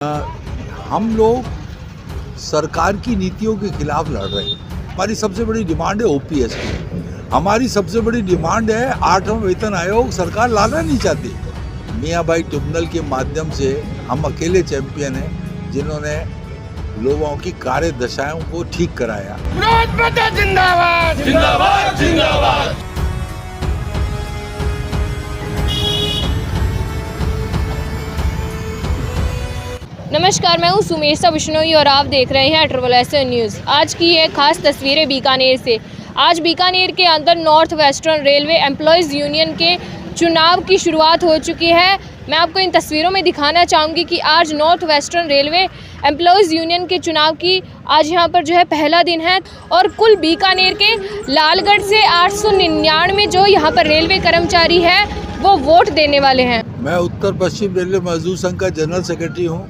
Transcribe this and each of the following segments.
हम लोग सरकार की नीतियों के खिलाफ लड़ रहे हैं। हमारी सबसे बड़ी डिमांड है ओपीएस की। हमारी सबसे बड़ी डिमांड है 8वां वेतन आयोग सरकार लाना नहीं चाहती। मियाँ भाई ट्रिब्यूनल के माध्यम से हम अकेले चैंपियन हैं जिन्होंने लोगों की कार्य दशाओं को ठीक कराया। जिंदाबाद जिंदाबाद जिंदाबाद। नमस्कार, मैं हूं सुमेशा बिश्नोई और आप देख रहे हैं SSN न्यूज़। आज की ये खास तस्वीरें बीकानेर से। आज बीकानेर के अंदर north western railway employees union के चुनाव की शुरुआत हो चुकी है। मैं आपको इन तस्वीरों में दिखाना चाहूँगी कि आज north western railway employees union के चुनाव की आज यहाँ पर जो है पहला दिन है और कुल बीकानेर के लालगढ़ से 899 जो यहाँ पर रेलवे कर्मचारी है वो वोट देने वाले हैं। मैं उत्तर पश्चिम रेलवे मजदूर संघ का जनरल सेक्रेटरी हूँ।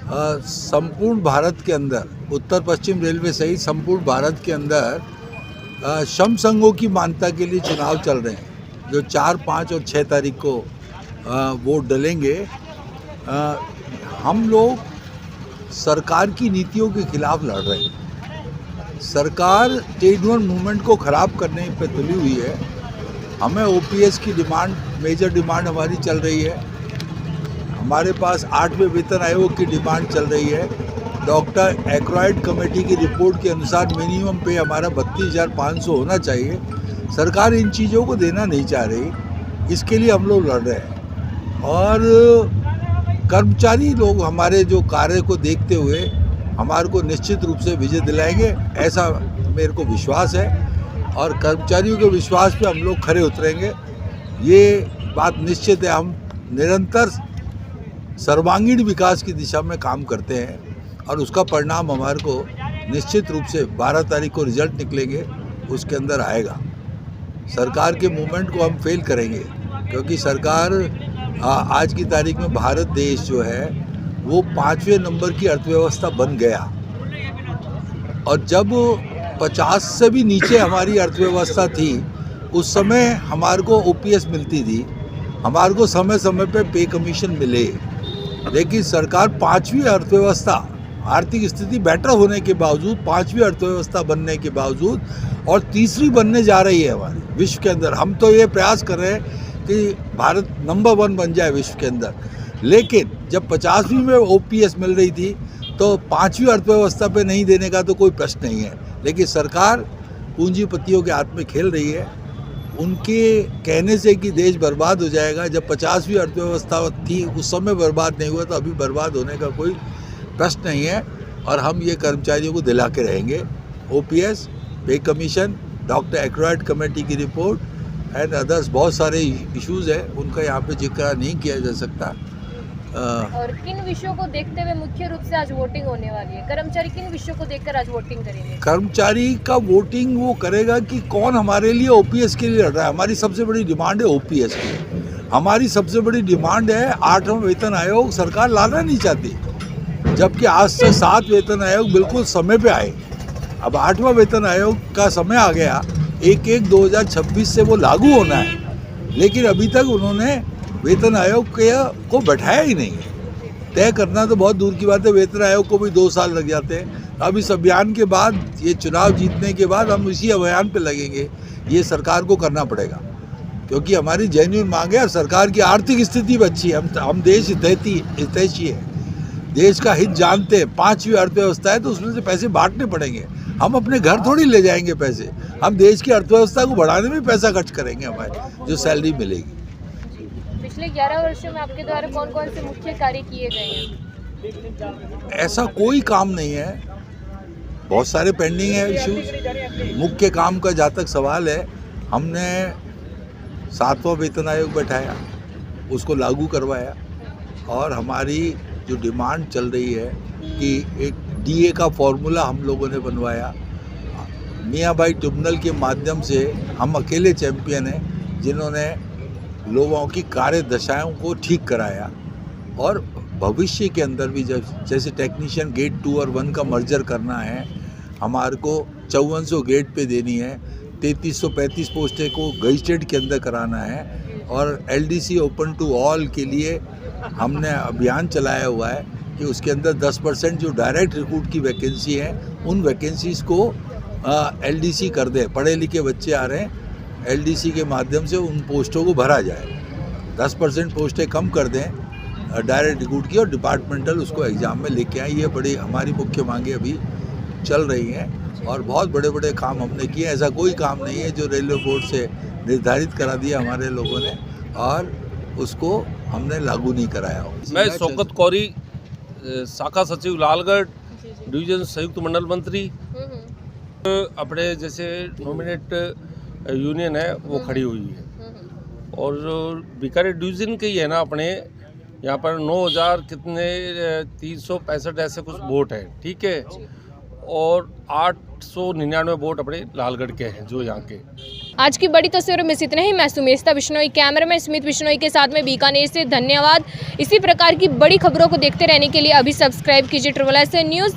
संपूर्ण भारत के अंदर, उत्तर पश्चिम रेलवे सहित संपूर्ण भारत के अंदर श्रम संघों की मान्यता के लिए चुनाव चल रहे हैं जो 4, 5 और 6 तारीख को वोट डलेंगे। हम लोग सरकार की नीतियों के खिलाफ लड़ रहे हैं। सरकार ट्रेड यूनियन मूवमेंट को ख़राब करने पे तुली हुई है। हमें ओपीएस की डिमांड, मेजर डिमांड हमारी चल रही है। हमारे पास 8वें वेतन आयोग की डिमांड चल रही है। डॉक्टर एक्राइड कमेटी की रिपोर्ट के अनुसार मिनिमम पे हमारा 32,500 होना चाहिए। सरकार इन चीज़ों को देना नहीं चाह रही, इसके लिए हम लोग लड़ रहे हैं। और कर्मचारी लोग हमारे जो कार्य को देखते हुए हमारे को निश्चित रूप से विजय दिलाएंगे, ऐसा मेरे को विश्वास है। और कर्मचारियों के विश्वास पे हम लोग खरे उतरेंगे, ये बात निश्चित है। हम निरंतर सर्वांगीण विकास की दिशा में काम करते हैं और उसका परिणाम हमारे को निश्चित रूप से 12 तारीख को रिजल्ट निकलेंगे, उसके अंदर आएगा। सरकार के मूवमेंट को हम फेल करेंगे क्योंकि सरकार आज की तारीख में भारत देश जो है वो 5वें नंबर की अर्थव्यवस्था बन गया। और जब 50 से भी नीचे हमारी अर्थव्यवस्था थी उस समय हमारे को ओपीएस मिलती थी, हमारे को समय समय पे पे कमीशन मिले। लेकिन सरकार 5वीं अर्थव्यवस्था, आर्थिक स्थिति बेटर होने के बावजूद, 5वीं अर्थव्यवस्था बनने के बावजूद और तीसरी बनने जा रही है हमारी विश्व के अंदर। हम तो ये प्रयास कर रहे हैं कि भारत नंबर 1 बन जाए विश्व के अंदर। लेकिन जब 50वीं में ओपीएस मिल रही थी तो 5वीं अर्थव्यवस्था पे नहीं देने का तो कोई प्रश्न नहीं है। लेकिन सरकार पूंजीपतियों के हाथ में खेल रही है। उनके कहने से कि देश बर्बाद हो जाएगा, जब 50वीं अर्थव्यवस्था थी उस समय बर्बाद नहीं हुआ तो अभी बर्बाद होने का कोई प्रश्न नहीं है। और हम ये कर्मचारियों को दिला के रहेंगे। ओपीएस, पे कमीशन, डॉक्टर एक्राइड कमेटी की रिपोर्ट एंड अदर्स, बहुत सारे इश्यूज़ हैं, उनका यहाँ पे जिक्र नहीं किया जा सकता। और किन विषयों को देखते हुए मुख्य रूप से आज वोटिंग होने वाली है? कर्मचारी किन विषयों को देखकर आज वोटिंग करेंगे? कर्मचारी का वोटिंग वो करेगा कि कौन हमारे लिए ओपीएस के लिए लड़ रहा है। हमारी सबसे बड़ी डिमांड है ओपीएस की। हमारी सबसे बड़ी डिमांड है 8वां वेतन आयोग सरकार लाना नहीं चाहती, जबकि आज से 7 वेतन आयोग बिल्कुल समय पे आए। अब 8वां वेतन आयोग का समय आ गया, 1/1/2026 से वो लागू होना है। लेकिन अभी तक उन्होंने वेतन आयोग को बैठाया ही नहीं है। तय करना तो बहुत दूर की बात है, वेतन आयोग को भी 2 साल लग जाते हैं। अब इस अभियान के बाद, ये चुनाव जीतने के बाद हम इसी अभियान पे लगेंगे। ये सरकार को करना पड़ेगा क्योंकि हमारी जेन्युइन मांग है और सरकार की आर्थिक स्थिति भी अच्छी है। हम देश हितैषी है, देश का हित जानते हैं। 5वीं अर्थव्यवस्था है तो उसमें से पैसे बांटने पड़ेंगे। हम अपने घर थोड़ी ले जाएंगे पैसे, हम देश की अर्थव्यवस्था को बढ़ाने में पैसा खर्च करेंगे हमारे जो सैलरी मिलेगी। पिछले 11 वर्षों में आपके द्वारा कौन कौन से मुख्य कार्य किए गए हैं? ऐसा कोई काम नहीं है, बहुत सारे पेंडिंग है इश्यूज। मुख्य काम का जहाँ तक सवाल है, हमने 7वां वेतन आयोग बैठाया, उसको लागू करवाया। और हमारी जो डिमांड चल रही है कि एक डीए का फॉर्मूला हम लोगों ने बनवाया। मियाँ भाई ट्रिब्यूनल के माध्यम से हम अकेले चैंपियन हैं जिन्होंने लोगों की कार्य दशाओं को ठीक कराया। और भविष्य के अंदर भी जैसे टेक्नीशियन गेट 2 और 1 का मर्जर करना है, हमारे को 5400 गेट पे देनी है, 3335 पोस्टें को गजटेड के अंदर कराना है। और एलडीसी ओपन टू ऑल के लिए हमने अभियान चलाया हुआ है। कि उसके अंदर 10% जो डायरेक्ट रिक्रूट की वैकेंसी है उन वैकेंसीज़ को LDC कर दें। पढ़े लिखे बच्चे आ रहे हैं, LDC के माध्यम से उन पोस्टों को भरा जाए। 10% पोस्टें कम कर दें डायरेक्ट रिक्रूट की और डिपार्टमेंटल उसको एग्ज़ाम में लेके आए। ये बड़ी हमारी मुख्य मांगे अभी चल रही हैं और बहुत बड़े बड़े काम हमने किए। ऐसा कोई काम नहीं है जो रेलवे बोर्ड से निर्धारित करा दिया हमारे लोगों ने और उसको हमने लागू नहीं कराया हो। मैं शौकत कौरी, शाखा सचिव लालगढ़, डिवीजन संयुक्त मंडल मंत्री। अपने जैसे नॉमिनेट यूनियन है वो खड़ी हुई है और जो बीकानेर डिवीज़न के ही है ना, अपने यहाँ पर 9,000 कितने 365 ऐसे कुछ वोट हैं, ठीक है, और 899 वोट अपने लालगढ़ के हैं जो यहाँ के। आज की बड़ी तस्वीरों में इतना ही। मैं सुमेशता बिश्नोई, कैमरामैन स्मित बिश्नोई के साथ में बीकानेर से। धन्यवाद। इसी प्रकार की बड़ी खबरों को देखते रहने के लिए अभी सब्सक्राइब कीजिए SSS न्यूज़।